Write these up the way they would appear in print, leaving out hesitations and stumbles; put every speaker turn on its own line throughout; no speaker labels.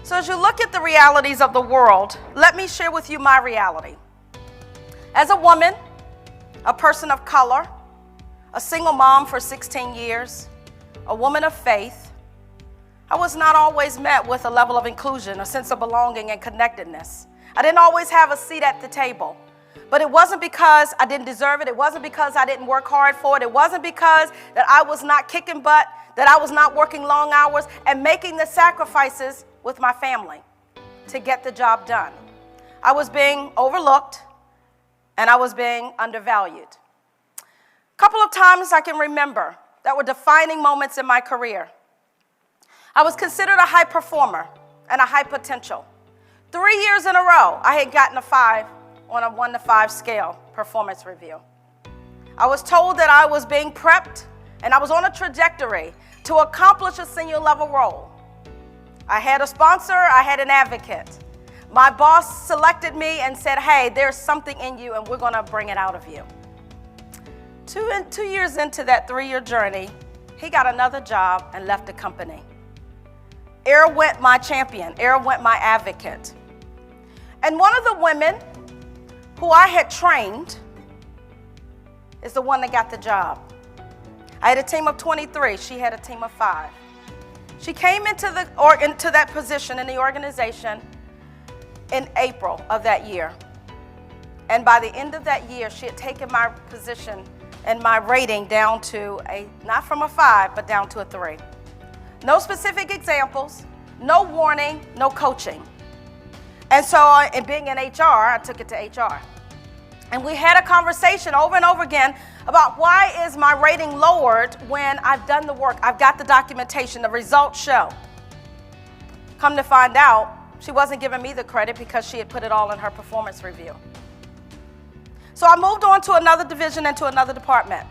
So as you look at the realities of the world, let me share with you my reality. As a woman, a person of color, a single mom for 16 years, a woman of faith, I was not always met with a level of inclusion, a sense of belonging and connectedness. I didn't always have a seat at the table. But it wasn't because I didn't deserve it. It wasn't because I didn't work hard for it. It wasn't because that I was not kicking butt, that I was not working long hours and making the sacrifices with my family to get the job done. I was being overlooked and I was being undervalued. A couple of times I can remember that were defining moments in my career. I was considered a high performer and a high potential. 3 years in a row, I had gotten a 5 on a 1 to 5 scale performance review. I was told that I was being prepped and I was on a trajectory to accomplish a senior level role. I had a sponsor, I had an advocate. My boss selected me and said, hey, there's something in you and we're gonna bring it out of you. 2 years into that 3-year journey, he got another job and left the company. Air went my champion, Air went my advocate. And one of the women who I had trained is the one that got the job. I had a team of 23, she had a team of 5. She came into that position in the organization in April of that year. And by the end of that year, she had taken my position and my rating down to not from a 5, but down to a 3. No specific examples, no warning, no coaching. And so, in being in HR, I took it to HR. And we had a conversation over and over again about why is my rating lowered when I've done the work, I've got the documentation, the results show. Come to find out, she wasn't giving me the credit because she had put it all in her performance review. So I moved on to another division and to another department.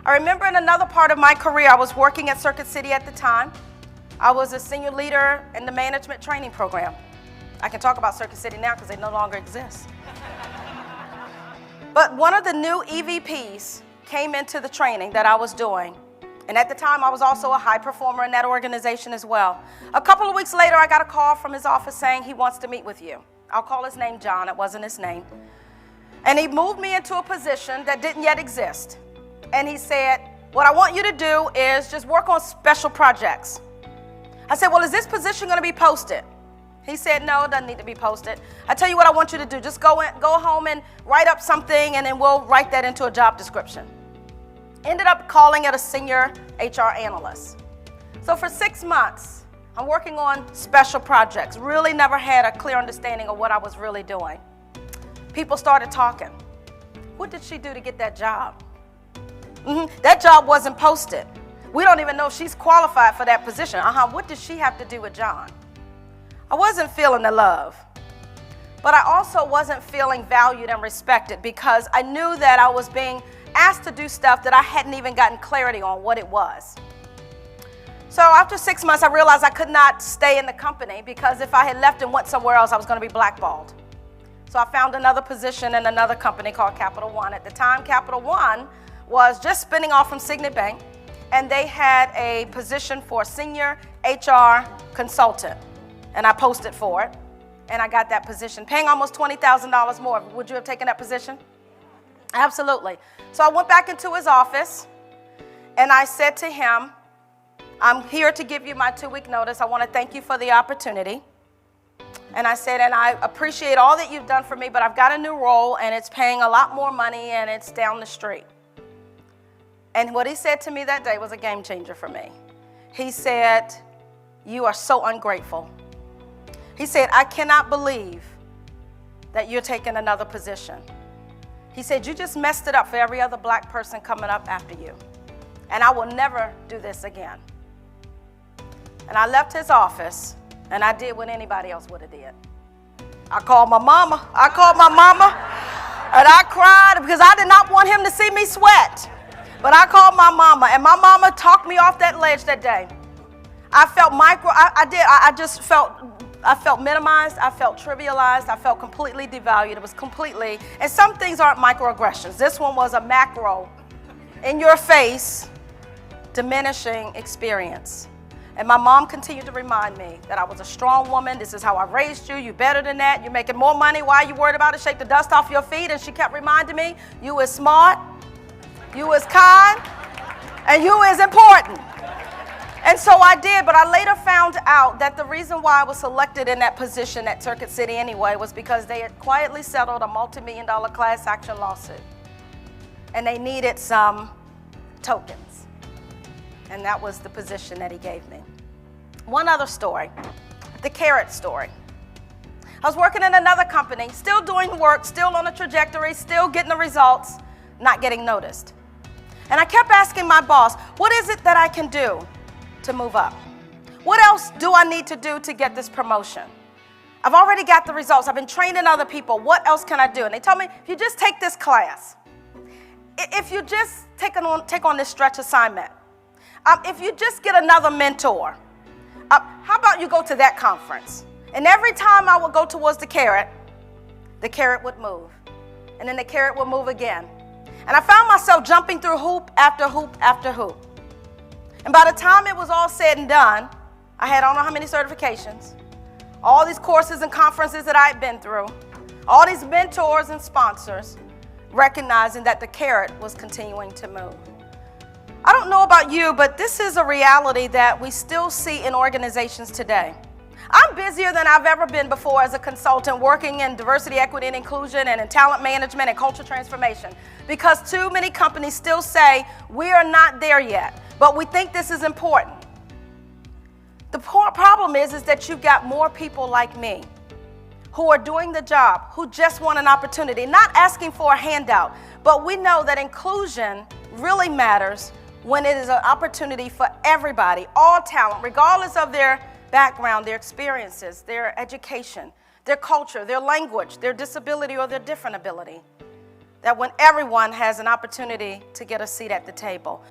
I remember in another part of my career, I was working at Circuit City at the time. I was a senior leader in the management training program. I can talk about Circuit City now because they no longer exist. But one of the new EVPs came into the training that I was doing. And at the time, I was also a high performer in that organization as well. A couple of weeks later, I got a call from his office saying he wants to meet with you. I'll call his name John. It wasn't his name. And he moved me into a position that didn't yet exist. And he said, what I want you to do is just work on special projects. I said, well, is this position going to be posted? He said, no, it doesn't need to be posted. I tell you what I want you to do. Just go home and write up something, and then we'll write that into a job description. Ended up calling it a senior HR analyst. So for 6 months, I'm working on special projects. Really never had a clear understanding of what I was really doing. People started talking. What did she do to get that job? That job wasn't posted. We don't even know if she's qualified for that position. What did she have to do with John? I wasn't feeling the love, but I also wasn't feeling valued and respected because I knew that I was being asked to do stuff that I hadn't even gotten clarity on what it was. So after 6 months, I realized I could not stay in the company because if I had left and went somewhere else, I was going to be blackballed. So I found another position in another company called Capital One. At the time, Capital One was just spinning off from Signet Bank, and they had a position for senior HR consultant. And I posted for it, and I got that position, paying almost $20,000 more. Would you have taken that position? Absolutely. So I went back into his office, and I said to him, I'm here to give you my 2-week notice. I want to thank you for the opportunity. And I said, and I appreciate all that you've done for me, but I've got a new role, and it's paying a lot more money, and it's down the street. And what he said to me that day was a game changer for me. He said, you are so ungrateful. He said, I cannot believe that you're taking another position. He said, you just messed it up for every other black person coming up after you. And I will never do this again. And I left his office, and I did what anybody else would have did. I called my mama. And I cried because I did not want him to see me sweat. But I called my mama, and my mama talked me off that ledge that day. I felt I felt minimized, I felt trivialized, I felt completely devalued. It was completely, and some things aren't microaggressions. This one was a macro, in your face, diminishing experience. And my mom continued to remind me that I was a strong woman. This is how I raised you. You're better than that. You're making more money. Why are you worried about it? Shake the dust off your feet. And she kept reminding me, you is smart, you is kind, and you is important. And so I did, but I later found out that the reason why I was selected in that position at Circuit City anyway was because they had quietly settled a multi-million-dollar class action lawsuit. And they needed some tokens. And that was the position that he gave me. One other story, the carrot story. I was working in another company, still doing work, still on a trajectory, still getting the results, not getting noticed. And I kept asking my boss, what is it that I can do to move up? What else do I need to do to get this promotion? I've already got the results. I've been training other people. What else can I do? And they told me, if you just take this class, if you just take on this stretch assignment, if you just get another mentor, how about you go to that conference? And every time I would go towards the carrot would move. And then the carrot would move again. And I found myself jumping through hoop after hoop after hoop. And by the time it was all said and done, I had I don't know how many certifications, all these courses and conferences that I had been through, all these mentors and sponsors, recognizing that the carrot was continuing to move. I don't know about you, but this is a reality that we still see in organizations today. I'm busier than I've ever been before as a consultant, working in diversity, equity, and inclusion, and in talent management and culture transformation, because too many companies still say, we are not there yet, but we think this is important. The problem is that you've got more people like me who are doing the job, who just want an opportunity, not asking for a handout, but we know that inclusion really matters when it is an opportunity for everybody, all talent, regardless of their background, their experiences, their education, their culture, their language, their disability, or their different ability. That when everyone has an opportunity to get a seat at the table.